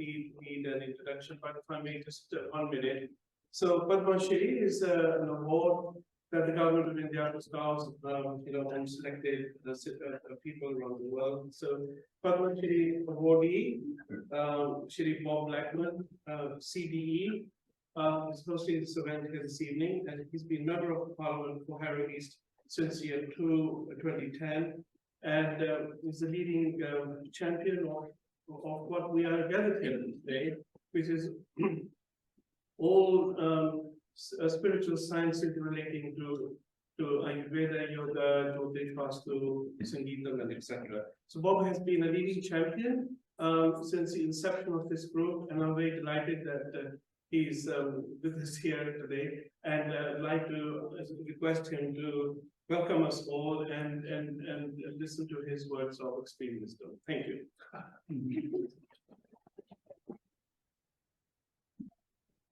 need an introduction, but if I may just 1 minute. So Padma Shri is an award that the government of India bestows, on selected people around the world. So Padma Shri awardee, Shri Blackman, CDE, is hosting this event here this evening, and he's been member of Parliament for Harrow East since year 2010, and is the leading champion of what we are gathered here today, which is all spiritual sciences relating to Ayurveda, yoga, Jyotish, Vastu, Sangeetam, and etc. So Bob has been a leading champion since the inception of this group, and I'm very delighted that he's with us here today, and I'd like to request him to welcome us all and listen to his words of experience. Thank you.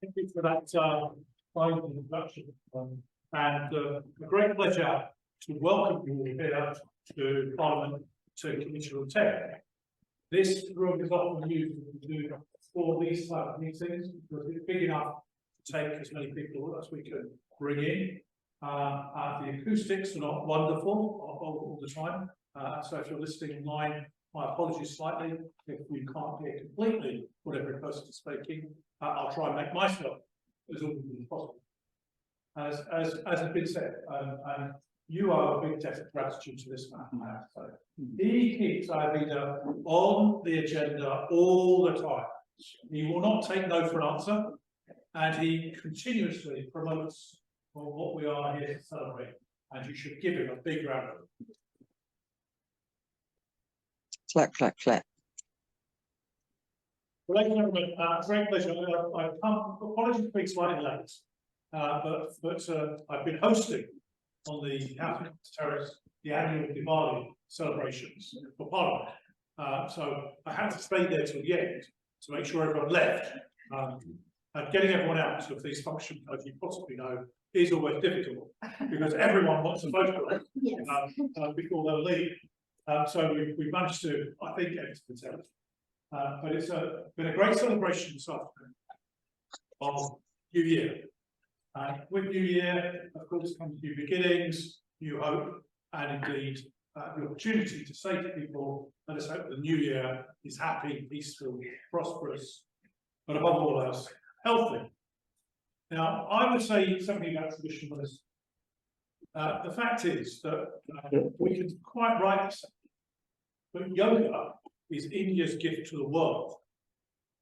Thank you for that kind introduction, and a great pleasure to welcome you all here to Parliament to Commission on Tech. This room is often used for these type of meetings because it's big enough to take as many people as we can bring in. The acoustics are not wonderful all the time, so if you're listening online, my apologies slightly if you can't hear completely what every person is speaking. I'll try and make myself as audible as possible. As has been said, and you are a big debt of gratitude to this man. So he keeps Ayurveda on the agenda all the time. He will not take no for an answer, and he continuously promotes what we are here to celebrate, and you should give him a big round of applause. Clap, clap, clap. Well, ladies and gentlemen, great pleasure. I've come, apologies for being slightly late, but I've been hosting on the House of Terrace the annual Diwali celebrations for Parliament. So I had to stay there till the end to make sure everyone left. And getting everyone out of these functions, as you possibly know, is always difficult because everyone wants a photograph before they'll leave. So we managed to, I think, get to the tenth. But it's been a great celebration this afternoon of New Year. With New Year, of course, comes new beginnings, new hope, and indeed the opportunity to say to people, let us hope the new year is happy, peaceful, prosperous, but above all else, healthy. Now, I would say something about traditional medicine. The fact is that we can quite rightly say that yoga is India's gift to the world.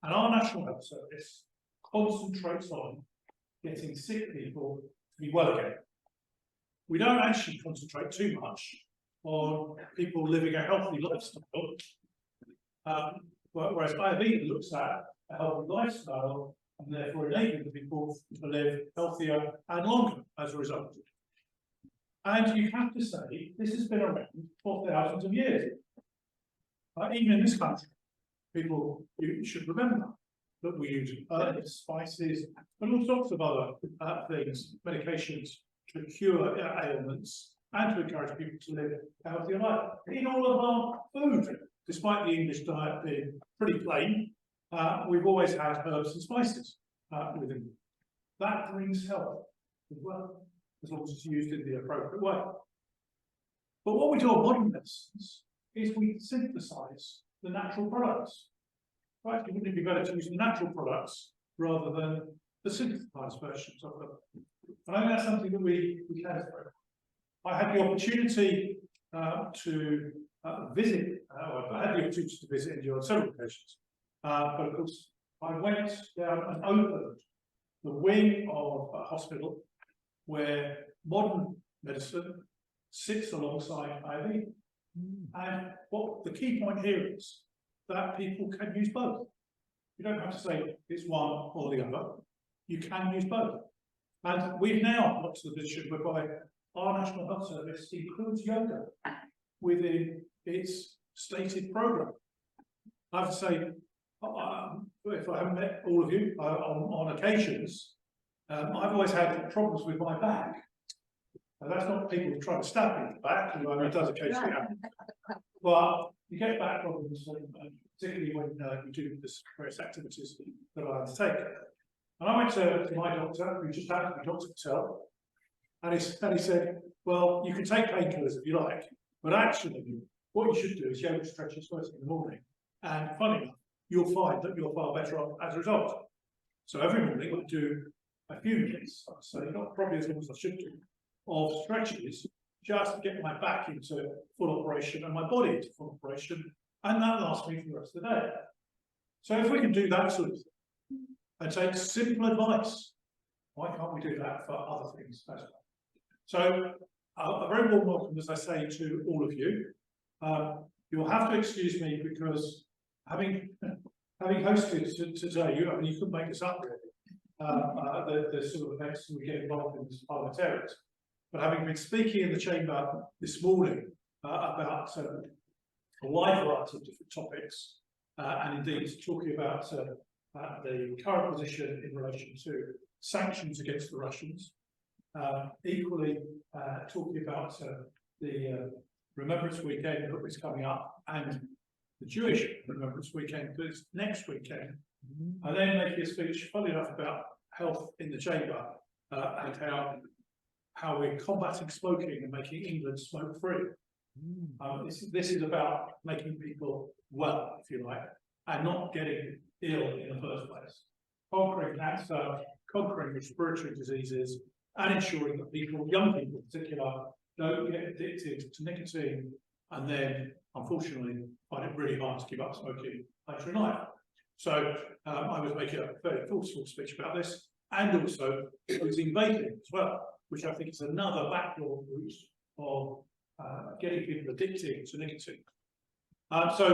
And our National Health Service concentrates on getting sick people to be well again. We don't actually concentrate too much on people living a healthy lifestyle, whereas Ayurveda looks at a healthy lifestyle and therefore enabling people to live healthier and longer as a result. And you have to say, this has been around for thousands of years. Even in this country, people, you should remember that we use herbs, spices, and all sorts of other things, medications to cure ailments and to encourage people to live a healthier life. In all of our food, despite the English diet being pretty plain, we've always had herbs and spices within them. That brings health as well, as long as it's used in the appropriate way. But what we do on modern medicines is we synthesize the natural products. Right? Wouldn't it be better to use the natural products rather than the synthesized versions of them? And I think that's something that we can do. I had the opportunity to visit, I had the opportunity to visit India on several occasions. But of course, I went down and opened the wing of a hospital where modern medicine sits alongside IV. And what the key point here is that people can use both. You don't have to say it's one or the other. You can use both. And we've now got to the position whereby our National Health Service includes yoga within its stated programme. I have to say, if I haven't met all of you on occasions, I've always had problems with my back. Now, that's not people trying to stab me in the back, although it does occasionally happen. But you get back problems, particularly when you do this various activities that I undertake. And I went to my doctor, who just happened to be Dr. Patel, and he said, well, you can take painkillers if you like, but actually, what you should do is yoga stretches first thing in the morning. And funny enough, you'll find that you're far better off as a result. So every morning I do a few minutes, so not probably as long as I should do, of stretches just to get my back into full operation and my body into full operation, and that lasts me for the rest of the day. So if we can do that sort of thing and take simple advice, why can't we do that for other things as well? So a very warm welcome, as I say, to all of you. You'll have to excuse me because having hosted today, you couldn't make this up really. The sort of events we get involved in as parliamentarians. But having been speaking in the chamber this morning about a wide variety of different topics, and indeed talking about the current position in relation to sanctions against the Russians, equally talking about the Remembrance Weekend that is coming up and the Jewish Remembrance Weekend that is next weekend, and then making a speech, funny enough, about health in the chamber and how we're combating smoking and making England smoke free. This is about making people well, if you like, and not getting ill in the first place. Conquering cancer, conquering respiratory diseases, and ensuring that people, young people in particular, don't get addicted to nicotine and then, unfortunately, find it really hard to give up smoking later in life. So I was making a very forceful speech about this, and also using vaping as well, which I think is another backlog route of getting people addicted to nicotine. So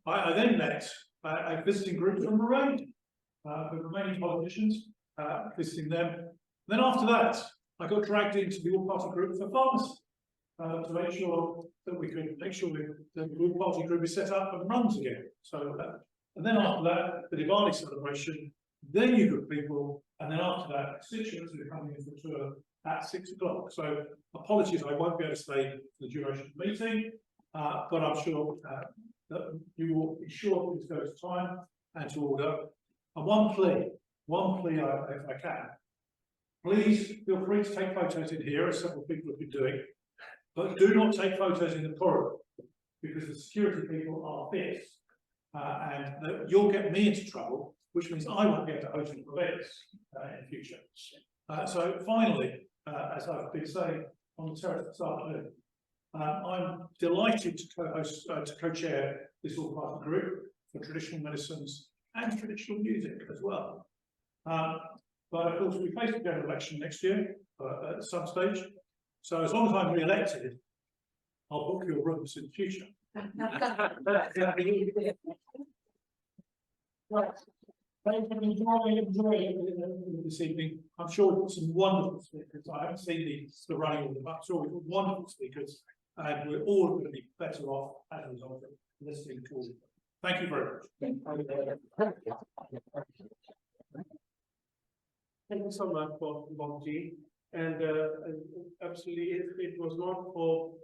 I then met a visiting group from Romania, the Romanian politicians, visiting them. Then after that, I got dragged into the all-party group for pharmacy to make sure that we could make sure the all-party group is set up and runs again. So, and then after that, the Diwali celebration, then you got people, and then after that, constituents are coming in for tour at 6 o'clock. So apologies, I won't be able to stay for the duration of the meeting, but I'm sure that you will be sure this goes to time and to order. And one plea if I can. Please feel free to take photos in here, as several people have been doing, but do not take photos in the corridor, because the security people are fierce, and you'll get me into trouble, which means I won't be able to host events in future. So finally, as I've been saying on the terrace this afternoon, I'm delighted to co-chair this all-party group for traditional medicines and traditional music as well. But of course, we face a general election next year at some stage. So as long as I'm re-elected, I'll book your rooms in the future. Enjoy this evening. I'm sure we've got some wonderful speakers. I haven't seen the running of them, but I'm sure we've got wonderful speakers, and we're all going to be better off as a result of listening to all of them. Thank you very much. Thank you so much for Bobji, and absolutely, it was not for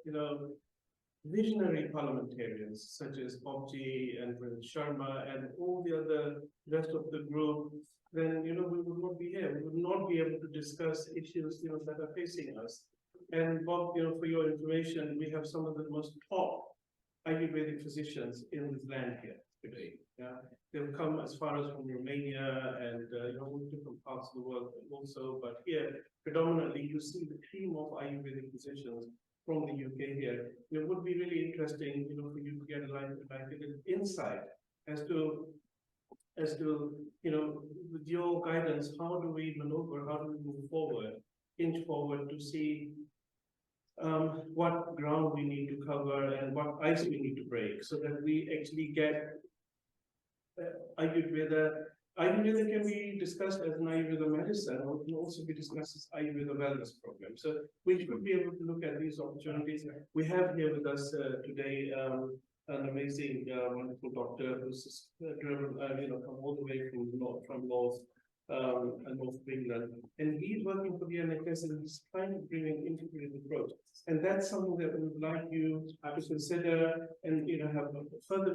visionary parliamentarians such as Bobji and Sharma and all the other rest of the group, then we would not be here. We would not be able to discuss issues that are facing us. And Bob, for your information, we have some of the most top Ayurvedic physicians in this land here today. Yeah, they've come as far as from Romania and different parts of the world also, but here predominantly you see the cream of Ayurvedic physicians from the UK here. It would be really interesting, for you to get an insight as to with your guidance, how do we maneuver, how do we move forward, inch forward to see what ground we need to cover and what ice we need to break, so that we actually get Ayurveda. Ayurveda can be discussed as an Ayurveda medicine, or can also be discussed as Ayurveda wellness program. So we should be able to look at these opportunities. We have here with us today an amazing, wonderful doctor who's driven, come all the way from north and North of England, and he's working for the NHS and he's trying to bring an integrated approach. And that's something that we would like you to consider and, have a further